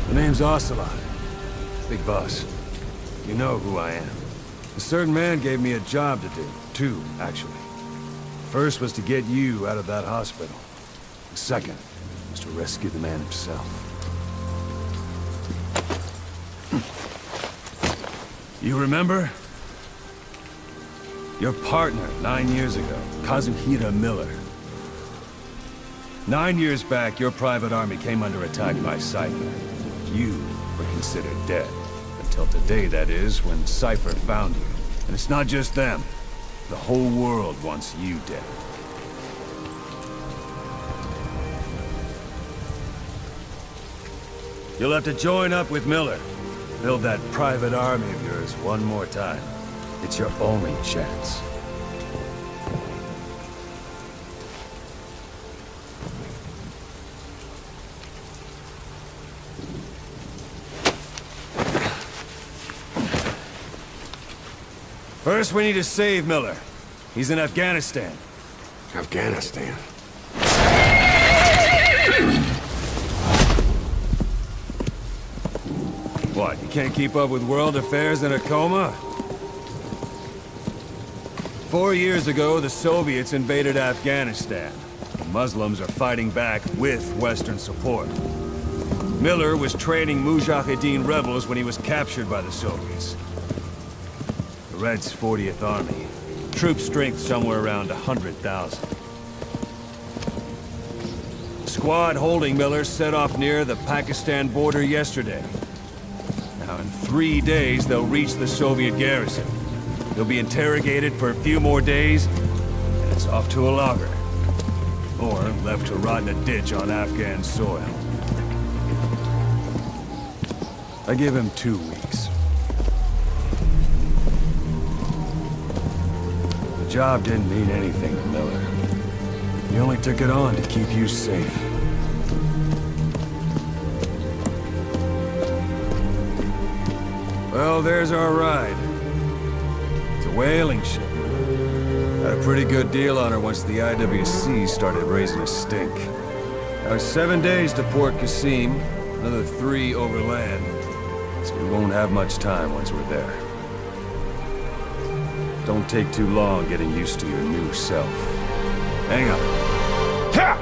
The name's Ocelot. Big boss. You know who I am. A certain man gave me a job to do. Two, actually. First was to get you out of that hospital. The second was to rescue the man himself. You remember? Your partner 9 years ago, Kazuhira Miller. 9 years back, your private army came under attack by Cypher. You were considered dead. Until today, that is, when Cypher found you. And it's not just them. The whole world wants you dead. You'll have to join up with Miller. Build that private army of yours one more time. It's your only chance. First, we need to save Miller. He's in Afghanistan. Afghanistan? What, you can't keep up with world affairs in a coma? 4 years ago, the Soviets invaded Afghanistan. The Muslims are fighting back with Western support. Miller was training Mujahideen rebels when he was captured by the Soviets. The Reds' 40th Army. Troop strength somewhere around 100,000. The squad holding Miller set off near the Pakistan border yesterday. Now, in 3 days, they'll reach the Soviet garrison. He'll be interrogated for a few more days, and it's off to a lager. Or left to rot in a ditch on Afghan soil. I give him 2 weeks. The job didn't mean anything to Miller. He only took it on to keep you safe. Well, there's our ride. It's a whaling ship. Had a pretty good deal on her once the IWC started raising a stink. Now, 7 days to Port Qasim, another 3 overland. So we won't have much time once we're there. Don't take too long getting used to your new self. Hang on. Ha!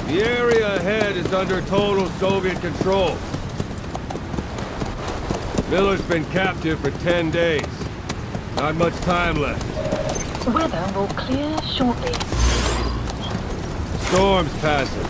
The area ahead is under total Soviet control. Miller's been captive for 10 days. Not much time left. Weather will clear shortly. Storm's passing.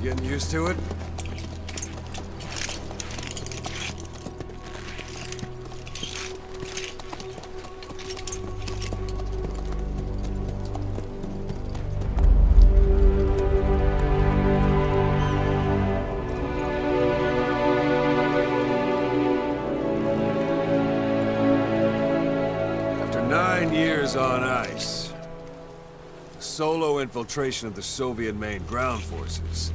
Getting used to it? After 9 years on ice, solo infiltration of the Soviet main ground forces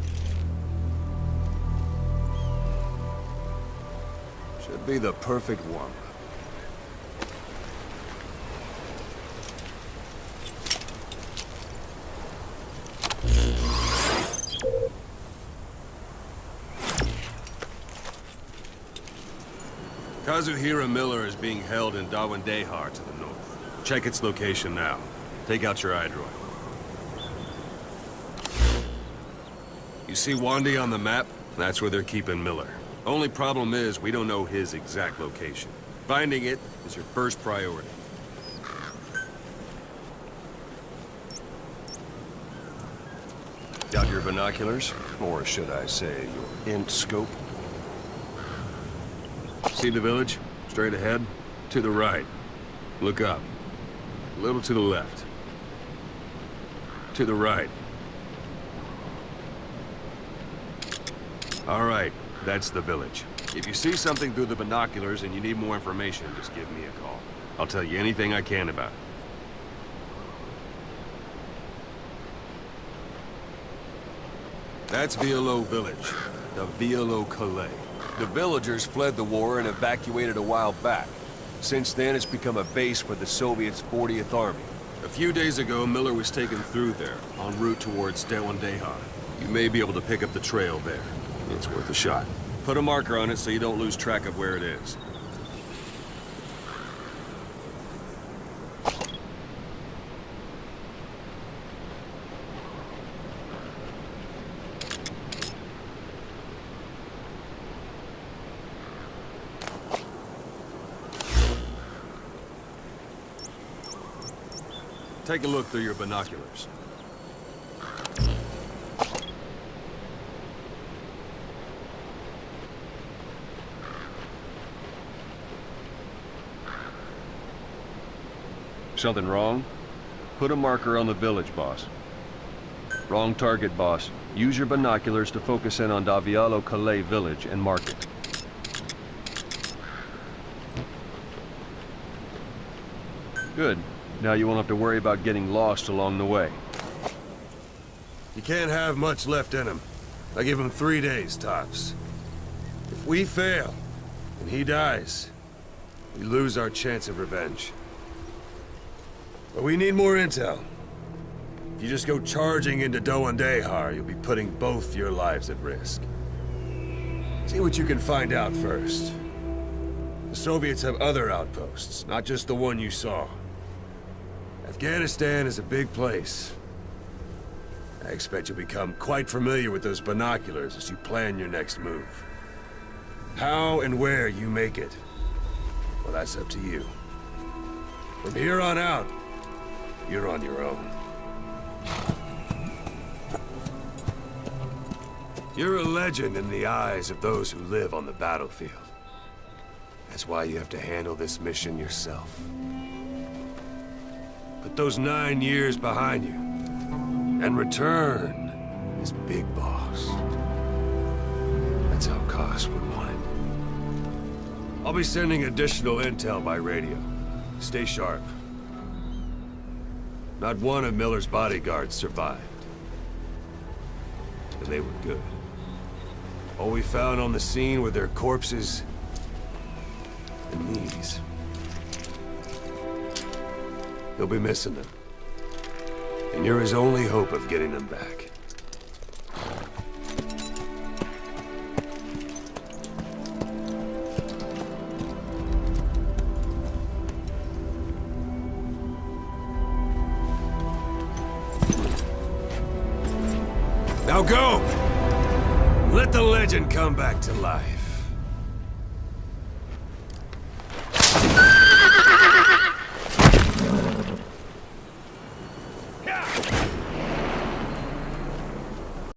should be the perfect one. Kazuhira Miller is being held in Dawandehar to the north. Check its location now. Take out your iDroid. You see Wandi on the map? That's where they're keeping Miller. Only problem is, we don't know his exact location. Finding it is your first priority. Got your binoculars? Or should I say, your int scope? See the village? Straight ahead? To the right. Look up. A little to the left. To the right. All right. That's the village. If you see something through the binoculars and you need more information, just give me a call. I'll tell you anything I can about it. That's Violo Village, the Violo Calais. The villagers fled the war and evacuated a while back. Since then, it's become a base for the Soviets' 40th Army. A few days ago, Miller was taken through there, en route towards Dawandehar. You may be able to pick up the trail there. It's worth a shot. Put a marker on it so you don't lose track of where it is. Take a look through your binoculars. Something wrong? Put a marker on the village, boss. Wrong target, boss. Use your binoculars to focus in on Davialo Calais village and mark it. Good. Now you won't have to worry about getting lost along the way. You can't have much left in him. I give him 3 days, tops. If we fail, and he dies, we lose our chance of revenge. But we need more intel. If you just go charging into Dawandehar, you'll be putting both your lives at risk. See what you can find out first. The Soviets have other outposts, not just the one you saw. Afghanistan is a big place. I expect you'll become quite familiar with those binoculars as you plan your next move. How and where you make it, well, that's up to you. From here on out, you're on your own. You're a legend in the eyes of those who live on the battlefield. That's why you have to handle this mission yourself. Put those 9 years behind you, and return as Big Boss. That's how Koss would want it. I'll be sending additional intel by radio. Stay sharp. Not one of Miller's bodyguards survived. but they were good. All we found on the scene were their corpses and these. He'll be missing them. And you're his only hope of getting them back. Now go! Let the legend come back to life.